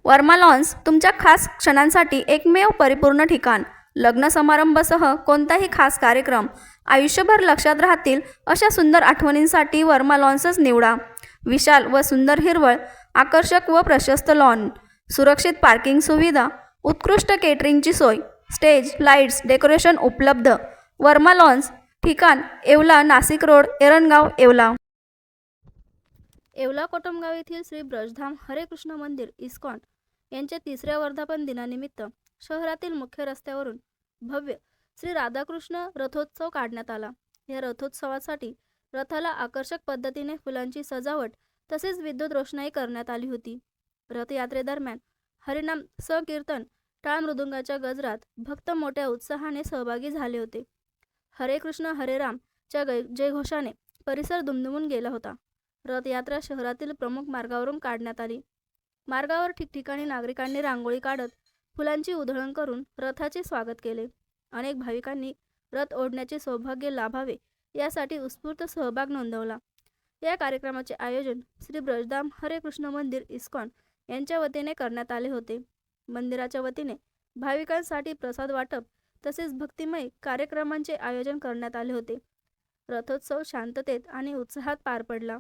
Verma lawns तुमच्या खास क्षणांसाठी एकमेव परिपूर्ण ठिकाण. लग्न समारंभासह कोणताही खास कार्यक्रम आयुष्यभर लक्षात राहतील अशा सुंदर आठवणींसाठी वर्मा लॉन्सच निवडा. विशाल व सुंदर हिरवळ, आकर्षक व प्रशस्त लॉन, सुरक्षित पार्किंग सुविधा, उत्कृष्ट केटरिंगची सोय, स्टेज, लाईट्स, डेकोरेशन उपलब्ध. वर्मा लॉन्स, ठिकाण येवला, नाशिक रोड, एरणगाव, येवला. येवला कोटमगाव येथील श्री ब्रजधाम हरे कृष्ण मंदिर इस्कॉन यांच्या 3ऱ्या वर्धापन दिनानिमित्त शहरातील मुख्य रस्त्यावरून भव्य श्री राधाकृष्ण रथोत्सव काढण्यात आला. या रथोत्सवासाठी रथाला आकर्षक पद्धतीने फुलांची सजावट तसेच विद्युत रोषणाई करण्यात आली होती. रथयात्रेदरम्यान हरिनाम संकीर्तन, टाळ मृदुंगाच्या गजरात भक्त मोठ्या उत्साहाने सहभागी झाले होते. हरे कृष्ण हरे राम च्या जयघोषाने परिसर दुमदुमून गेला होता. रथयात्रा शहरातील प्रमुख मार्गावरून काढण्यात आली. मार्गावर ठिकठिकाणी नागरिकांनी रांगोळी काढत फुलांची उधळण करून रथाचे स्वागत केले. अनेक भाविकांनी रथ ओढण्याचे सौभाग्य लाभावे यासाठी उत्स्फूर्त सहभाग नोंदवला. या कार्यक्रमाचे आयोजन श्री ब्रजधाम हरे कृष्ण मंदिर इस्कॉन यांच्या वतीने करण्यात आले होते. मंदिराच्या वतीने भाविकांसाठी प्रसाद वाटप तसेच भक्तिमय कार्यक्रमांचे आयोजन करण्यात आले होते. रथोत्सव शांततेत आणि उत्साहात पार पडला.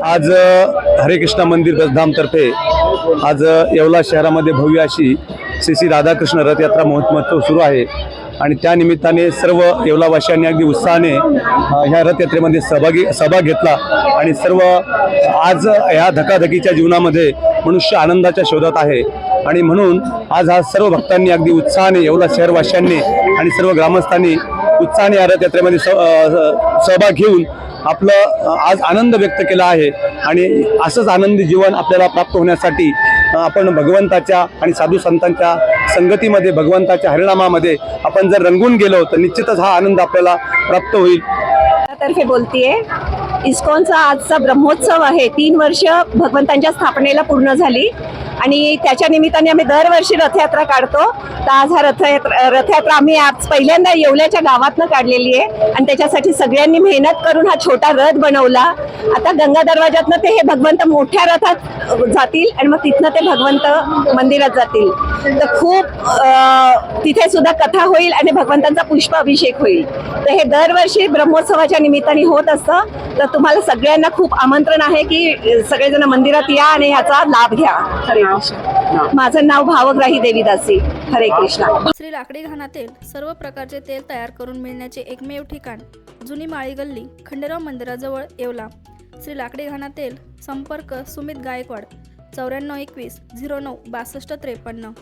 आज हरे कृष्ण मंदिर ब्रजधामतर्फे आज येवला शहरामध्ये भव्य अशी श्री राधाकृष्ण रथयात्रा महोत्सव सुरू आहे आणि त्या निमित्ताने सर्व येवलावासियांनी अगदी उत्साहाने ह्या रथयात्रेमध्ये सहभाग घेतला आणि सर्व आज ह्या धकाधकीच्या जीवनामध्ये मनुष्य आनंदाच्या शोधात आहे आणि म्हणून आज सर्व भक्तांनी अगदी उत्साहाने येवला शहरवासियांनी आणि सर्व ग्रामस्थांनी उत्साहाने या रथयात्रेमध्ये सहभाग घेऊन आपलं आज आनंद व्यक्त केला आहे आणि असंच आनंदी जीवन आपल्याला प्राप्त होण्यासाठी आपण भगवंताच्या आणि साधू संतांच्या संगतीमध्ये भगवंताच्या हरिनामामध्ये आपण जर रंगून गेलो तर निश्चितच हा आनंद आपल्याला प्राप्त होईल. तर्फे बोलतीये. इस्कॉनचा आजचा ब्रह्मोत्सव आहे. 3 वर्ष भगवंतांच्या स्थापनेला पूर्ण झाली आणि त्याच्या निमित्ताने आम्ही दरवर्षी रथयात्रा काढतो. तर आज हा रथयात्रा आम्ही आज पहिल्यांदा येवल्याच्या गावातनं काढलेली आहे आणि त्याच्यासाठी सगळ्यांनी मेहनत करून हा छोटा रथ बनवला. आता गंगा दरवाजातनं ते हे भगवंत मोठ्या रथात जातील आणि मग तिथनं ते भगवंत मंदिरात जातील. तर खूप तिथे सुद्धा कथा होईल आणि भगवंतांचा पुष्पाभिषेक होईल. तर हे दरवर्षी ब्रह्मोत्सवाच्या निमित्ताने होत असतं. तर तुम्हाला सगळ्यांना खूप आमंत्रण आहे की सगळेजण मंदिरात या आणि ह्याचा लाभ घ्या. हरे कृष्ण. माझं नाव भावग्राही देवीदासी. हरे कृष्ण. श्री लाकडी घाणातील सर्व प्रकारचे तेल तयार करून मिळण्याचे एकमेव ठिकाण जुनी माळी गल्ली, खंडेराव मंदिराजवळ, येवला. श्री लाकडी घाणा तेल. संपर्क सुमित गायकवाड 9421 09 6253.